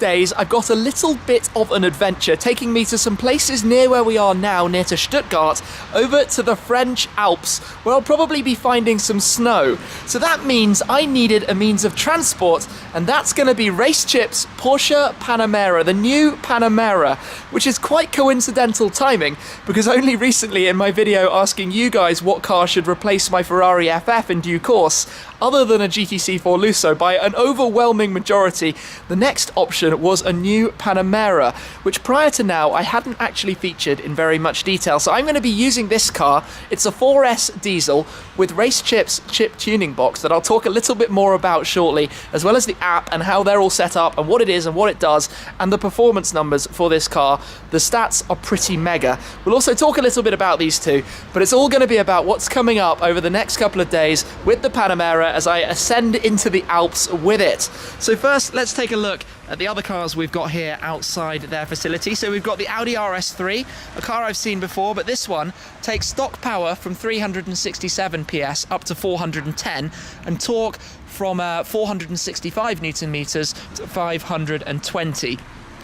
days, I've got a little bit of an adventure taking me to some places near where we are now, near to Stuttgart, over to the French Alps, where I'll probably be finding some snow. So that means I needed a means of transport, and that's going to be RaceChip's Porsche Panamera, the new Panamera, which is quite coincidental timing, because only recently in my video asking you guys what car should replace my Ferrari FF in due course, other than a GTC4 Lusso, by an overwhelming majority, the next option was a new Panamera, which prior to now I hadn't actually featured in very much detail. So I'm going to be using this car. It's a 4S diesel with RaceChip's chip tuning box that I'll talk a little bit more about shortly, as well as the app and how they're all set up and what it is and what it does, and the performance numbers for this car. The stats are pretty mega. We'll also talk a little bit about these two, but it's all going to be about what's coming up over the next couple of days with the Panamera as I ascend into the Alps with it. So first, let's take a look at the other cars we've got here outside their facility. So we've got the Audi RS3, a car I've seen before, but this one takes stock power from 367 PS up to 410 and torque from 465 Newton meters to 520.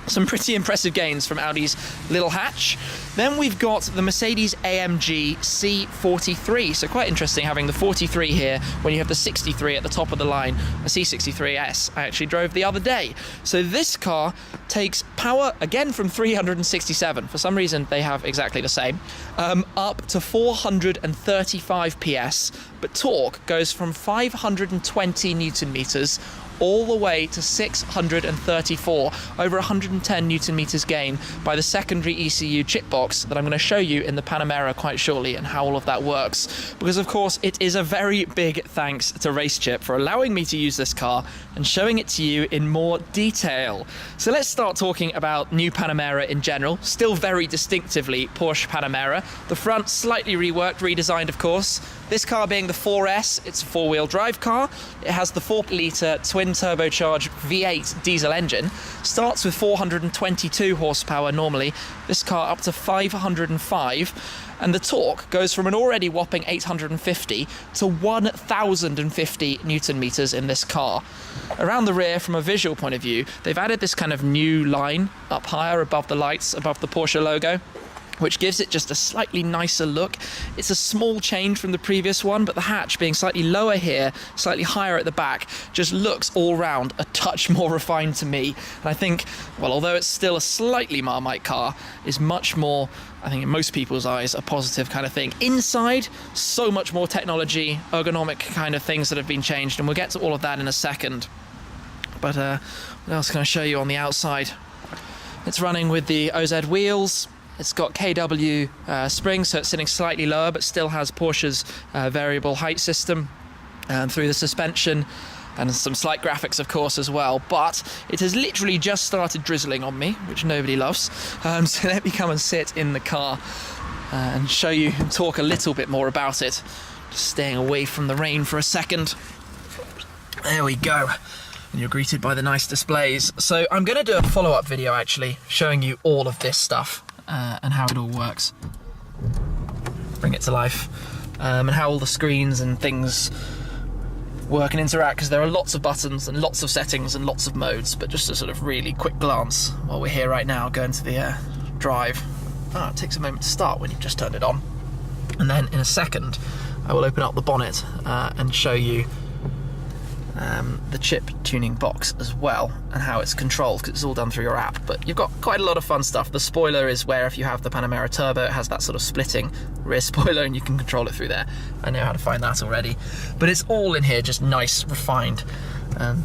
Some pretty impressive gains from Audi's little hatch. Then we've got the Mercedes AMG C43. So quite interesting having the 43 here when you have the 63 at the top of the line. A C63S I actually drove the other day. So this car takes power again from 367. For some reason they have exactly the same. Up to 435 PS, but torque goes from 520 Newton meters all the way to 634, over 110 Newton meters gain by the secondary ECU chip box that I'm going to show you in the Panamera quite shortly, and how all of that works. Because of course it is a very big thanks to RaceChip for allowing me to use this car and showing it to you in more detail. So let's start talking about new Panamera in general. Still very distinctively Porsche Panamera. The front slightly reworked, redesigned of course. This car being the 4S, it's a four-wheel drive car. It has the 4-litre twin-turbocharged V8 diesel engine. Starts with 422 horsepower normally. This car up to 505. And the torque goes from an already whopping 850 to 1,050 Newton meters in this car. Around the rear, from a visual point of view, they've added this kind of new line up higher above the lights, above the Porsche logo, which gives it just a slightly nicer look. It's a small change from the previous one, but the hatch being slightly lower here, slightly higher at the back, just looks all round a touch more refined to me. And I think, well, although it's still a slightly Marmite car, is much more, I think in most people's eyes, a positive kind of thing. Inside, so much more technology, ergonomic kind of things that have been changed, and we'll get to all of that in a second. But what else can I show you on the outside? It's running with the OZ wheels. It's got KW springs, so it's sitting slightly lower, but still has Porsche's variable height system through the suspension, and some slight graphics, of course, as well. But it has literally just started drizzling on me, which nobody loves. So let me come and sit in the car and show you and talk a little bit more about it. Just staying away from the rain for a second. There we go. And you're greeted by the nice displays. So I'm going to do a follow-up video, actually, showing you all of this stuff. And how it all works. Bring it to life. And how all the screens and things work and interact, because there are lots of buttons and lots of settings and lots of modes, but just a sort of really quick glance while we're here right now, going to the drive. It takes a moment to start when you've just turned it on. And then in a second, I will open up the bonnet and show you the chip tuning box as well, and how it's controlled, because it's all done through your app. But you've got quite a lot of fun stuff. The spoiler is where, if you have the Panamera Turbo, it has that sort of splitting rear spoiler, and you can control it through there. I know how to find that already. But it's all in here just nice, refined, and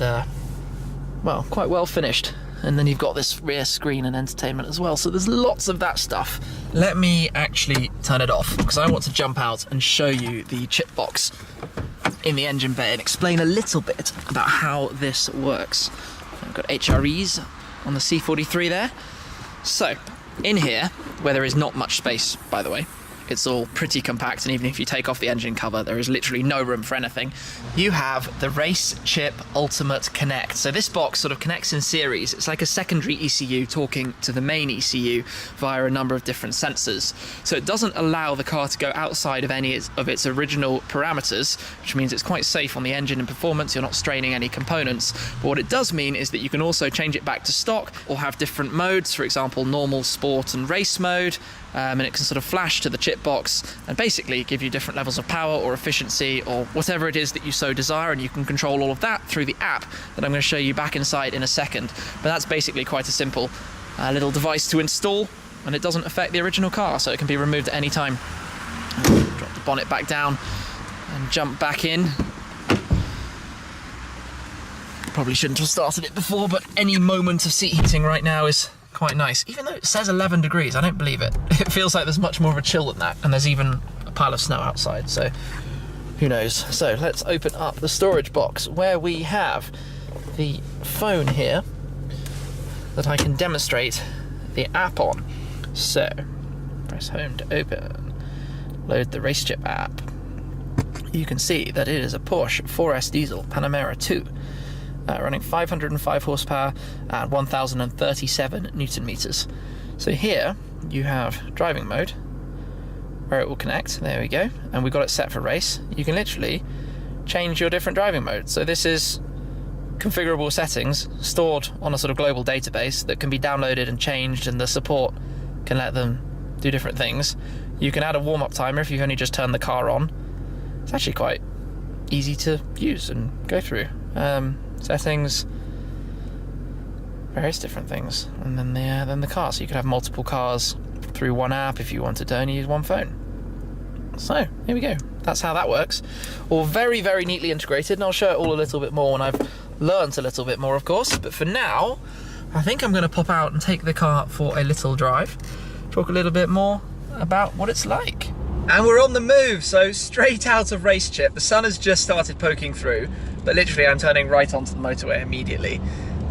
well, quite well finished. And then you've got this rear screen and entertainment as well, so there's lots of that stuff. Let me actually turn it off, because I want to jump out and show you the chip box in the engine bay and explain a little bit about how this works. I've got HREs on the C43 there. So, in here, where there is not much space, by the way, it's all pretty compact, and even if you take off the engine cover, there is literally no room for anything. You have the RaceChip Ultimate Connect. So this box sort of connects in series. It's like a secondary ECU talking to the main ECU via a number of different sensors. So it doesn't allow the car to go outside of any of its original parameters, which means it's quite safe on the engine and performance. You're not straining any components. But what it does mean is that you can also change it back to stock or have different modes, for example, normal, sport and race mode. And it can sort of flash to the chip box and basically give you different levels of power or efficiency or whatever it is that you so desire, and you can control all of that through the app that I'm going to show you back inside in a second. But that's basically quite a simple little device to install, and it doesn't affect the original car, so it can be removed at any time. Drop the bonnet back down and jump back in. Probably shouldn't have started it before, but any moment of seat heating right now is quite nice. Even though it says 11 degrees, I don't believe it. It feels like there's much more of a chill than that, and there's even a pile of snow outside, so who knows. So let's open up the storage box where we have the phone here that I can demonstrate the app on. So press home to open, load the RaceChip app. You can see that it is a Porsche 4S diesel Panamera 2. Running 505 horsepower and 1037 newton meters. So here you have driving mode where it will connect. There we go. And we've got it set for race. You can literally change your different driving modes. So this is configurable settings stored on a sort of global database that can be downloaded and changed, and the support can let them do different things. You can add a warm-up timer if you've only just turned the car on. It's actually quite easy to use and go through. Settings, various different things, and then the car. So you could have multiple cars through one app if you wanted to only use one phone. So here we go. That's how that works. All very, very neatly integrated, and I'll show it all a little bit more when I've learnt a little bit more, of course. But for now, I think I'm going to pop out and take the car for a little drive, talk a little bit more about what it's like. And we're on the move, so straight out of RaceChip. The sun has just started poking through, but literally I'm turning right onto the motorway immediately.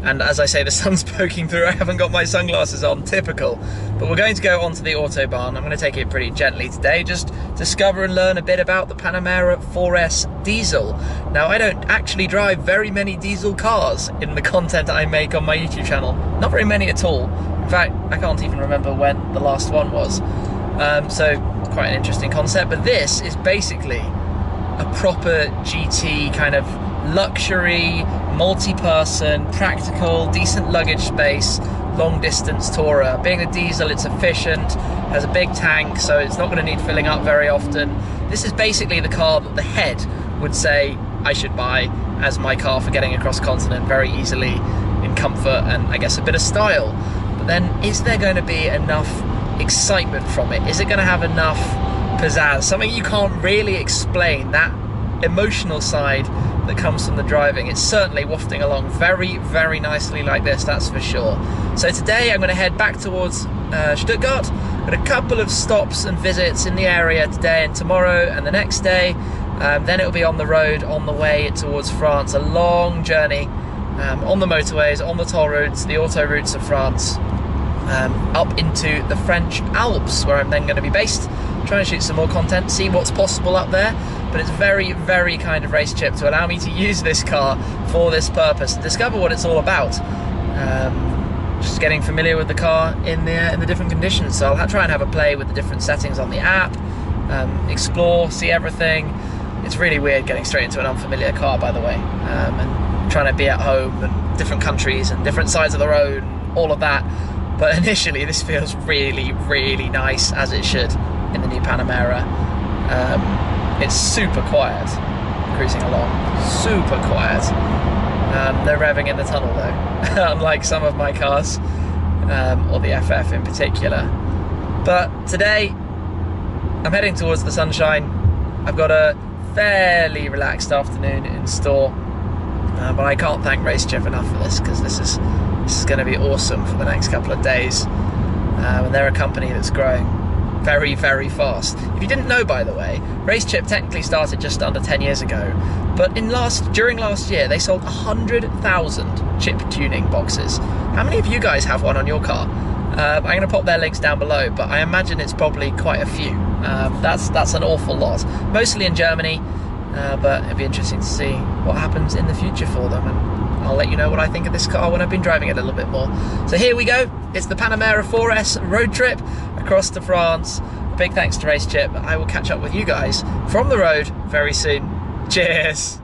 And as I say, the sun's poking through, I haven't got my sunglasses on, typical. But we're going to go onto the Autobahn. I'm going to take it pretty gently today, just discover and learn a bit about the Panamera 4S diesel. Now, I don't actually drive very many diesel cars in the content I make on my YouTube channel. Not very many at all. In fact, I can't even remember when the last one was. So quite an interesting concept, but this is basically a proper GT kind of luxury, multi-person, practical, decent luggage space, long distance tourer. Being a diesel, it's efficient, has a big tank, so it's not going to need filling up very often. This is basically the car that the head would say I should buy as my car for getting across continent very easily in comfort and I guess a bit of style. But then is there going to be enough excitement from it? Is it going to have enough pizzazz? Something you can't really explain, that emotional side that comes from the driving. It's certainly wafting along very, very nicely like this, that's for sure. So today I'm going to head back towards Stuttgart. Got a couple of stops and visits in the area today and tomorrow and the next day. Then it'll be on the road on the way towards France. A long journey on the motorways, on the toll roads, the auto routes of France. Up into the French Alps, where I'm then going to be based, trying to shoot some more content, see what's possible up there. But it's very, very kind of RaceChip to allow me to use this car for this purpose, discover what it's all about. Just getting familiar with the car in the different conditions. So I'll try and have a play with the different settings on the app, explore, see everything. It's really weird getting straight into an unfamiliar car, by the way, and trying to be at home and different countries and different sides of the road, and all of that. But initially this feels really, really nice, as it should, in the new Panamera. It's super quiet, cruising along, super quiet. No revving in the tunnel though, unlike some of my cars, or the FF in particular. But today, I'm heading towards the sunshine. I've got a fairly relaxed afternoon in store, but I can't thank RaceChip enough for this, because this is going to be awesome for the next couple of days. And they're a company that's growing very, very fast. If you didn't know, by the way, RaceChip technically started just under 10 years ago, but during last year they sold 100,000 chip tuning boxes. How many of you guys have one on your car? I'm going to pop their links down below, but I imagine it's probably quite a few. That's an awful lot. Mostly in Germany, but it'd be interesting to see what happens in the future for them, and I'll let you know what I think of this car when I've been driving it a little bit more. So here we go. It's the Panamera 4S road trip across to France. Big thanks to RaceChip. I will catch up with you guys from the road very soon. Cheers.